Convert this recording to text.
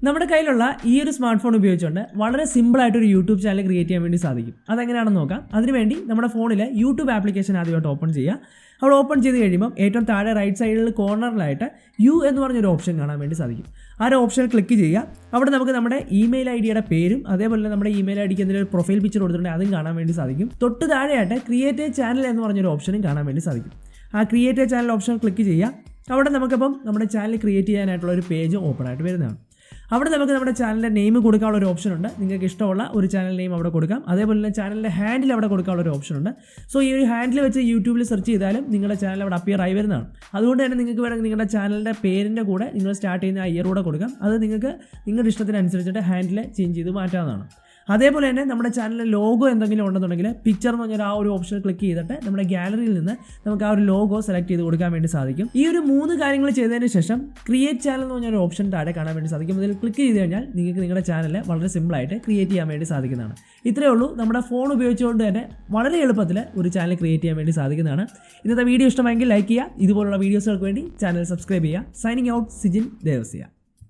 നമ്മുടെ കയ്യിലുള്ള ഈ ഒരു സ്മാർട്ട് ഫോൺ ഉപയോഗിച്ചുകൊണ്ട് വളരെ സിമ്പിളായിട്ടൊരു യൂട്യൂബ് ചാനൽ ക്രിയേറ്റ് ചെയ്യാൻ വേണ്ടി സാധിക്കും. അതെങ്ങനെയാണെന്ന് നോക്കാം. അതിനുവേണ്ടി നമ്മുടെ ഫോണിൽ യൂട്യൂബ് ആപ്ലിക്കേഷൻ ആദ്യമായിട്ട് ഓപ്പൺ ചെയ്യുക. അവിടെ ഓപ്പൺ ചെയ്ത് കഴിയുമ്പോൾ ഏറ്റവും താഴെ റൈറ്റ് സൈഡിൽ കോർണറിലായിട്ട് യു എന്ന് പറഞ്ഞൊരു ഓപ്ഷൻ കാണാൻ വേണ്ടി സാധിക്കും. ആ ഒരു ഓപ്ഷൻ ക്ലിക്ക് ചെയ്യുക. അവിടെ നമുക്ക് നമ്മുടെ ഇമെയിൽ ഐ ഡിയുടെ പേരും അതേപോലെ നമ്മുടെ ഇമെയിൽ ഐ ഡിക്ക് എന്തെങ്കിലും ഒരു പ്രൊഫൈൽ പിക്ചർ കൊടുത്തിട്ടുണ്ടെങ്കിൽ അതും കാണാൻ വേണ്ടി സാധിക്കും. തൊട്ട് താഴെയായിട്ട് ക്രിയേറ്റ് എ ചാനൽ എന്ന് പറഞ്ഞൊരു ഓപ്ഷനും കാണാൻ വേണ്ടി സാധിക്കും. ആ create A channel option click ചെയ്യുക. അവിടെ നമുക്കിപ്പം നമ്മുടെ ചാനൽ ക്രിയേറ്റ് ചെയ്യാനായിട്ടുള്ള ഒരു പേജ് ഓപ്പൺ ആയിട്ട് വരുന്നതാണ്. അവിടെ നമുക്ക് നമ്മുടെ ചാനലിൻ്റെ നെയിം കൊടുക്കാനുള്ള ഒരു ഓപ്ഷൻ ഉണ്ട്. നിങ്ങൾക്ക് ഇഷ്ടമുള്ള ഒരു ചാനൽ നെയിം അവിടെ കൊടുക്കാം. അതേപോലെ തന്നെ ചാനലിൻ്റെ ഹാൻഡിൽ അവിടെ കൊടുക്കാനുള്ള ഒരു ഓപ്ഷൻ ഉണ്ട്. സോ ഈ ഒരു ഹാൻഡിൽ വെച്ച് യൂട്യൂബിൽ സെർച്ച് ചെയ്താലും നിങ്ങളുടെ ചാനൽ അവിടെ അപ്പിയർ ആയി വരുന്നതാണ്. അതുകൊണ്ട് തന്നെ നിങ്ങൾക്ക് വേണമെങ്കിൽ നിങ്ങളുടെ ചാനലിൻ്റെ പേരിൻ്റെ കൂടെ നിങ്ങൾ സ്റ്റാർട്ട് ചെയ്യുന്ന ആ ഇയർ കൂടെ കൊടുക്കാം. അത് നിങ്ങൾക്ക് നിങ്ങളുടെ ഇഷ്ടത്തിനനുസരിച്ചിട്ട് ഹാൻഡിൽ ചേഞ്ച് ചെയ്ത് മാറ്റാവുന്നതാണ്. അതേപോലെ തന്നെ നമ്മുടെ ചാനലിൽ ലോഗോ എന്തെങ്കിലും ഉണ്ടെന്നുണ്ടെങ്കിൽ പിക്ചർ എന്ന് പറഞ്ഞാൽ ആ ഒരു ഓപ്ഷൻ ക്ലിക്ക് ചെയ്തിട്ട് നമ്മുടെ ഗാലറിയിൽ നിന്ന് നമുക്ക് ആ ഒരു ലോഗോ സെലക്ട് ചെയ്ത് കൊടുക്കാൻ വേണ്ടി സാധിക്കും. ഈ ഒരു 3 കാര്യങ്ങൾ ചെയ്തതിന് ശേഷം ക്രിയേറ്റ് ചാനൽ എന്ന് പറഞ്ഞൊരു ഓപ്ഷൻ താഴെ കാണാൻ വേണ്ടി സാധിക്കും. ഇതിൽ ക്ലിക്ക് ചെയ്ത് കഴിഞ്ഞാൽ നിങ്ങൾക്ക് നിങ്ങളുടെ ചാനൽ വളരെ സിമ്പിളായിട്ട് ക്രിയേറ്റ് ചെയ്യാൻ വേണ്ടി സാധിക്കുന്നതാണ്. ഇത്രയേ ഉള്ളൂ. നമ്മുടെ ഫോൺ ഉപയോഗിച്ചുകൊണ്ട് തന്നെ വളരെ എളുപ്പത്തിൽ ഒരു ചാനൽ ക്രിയേറ്റ് ചെയ്യാൻ വേണ്ടി സാധിക്കുന്നതാണ്. ഇന്നത്തെ വീഡിയോ ഇഷ്ടമായെങ്കിൽ ലൈക്ക് ചെയ്യുക. ഇതുപോലുള്ള വീഡിയോസുകൾക്ക് വേണ്ടി ചാനൽ സബ്സ്ക്രൈബ് ചെയ്യുക. സൈനിങ് ഔട്ട്, സിജിൻ ദേവസ്യ.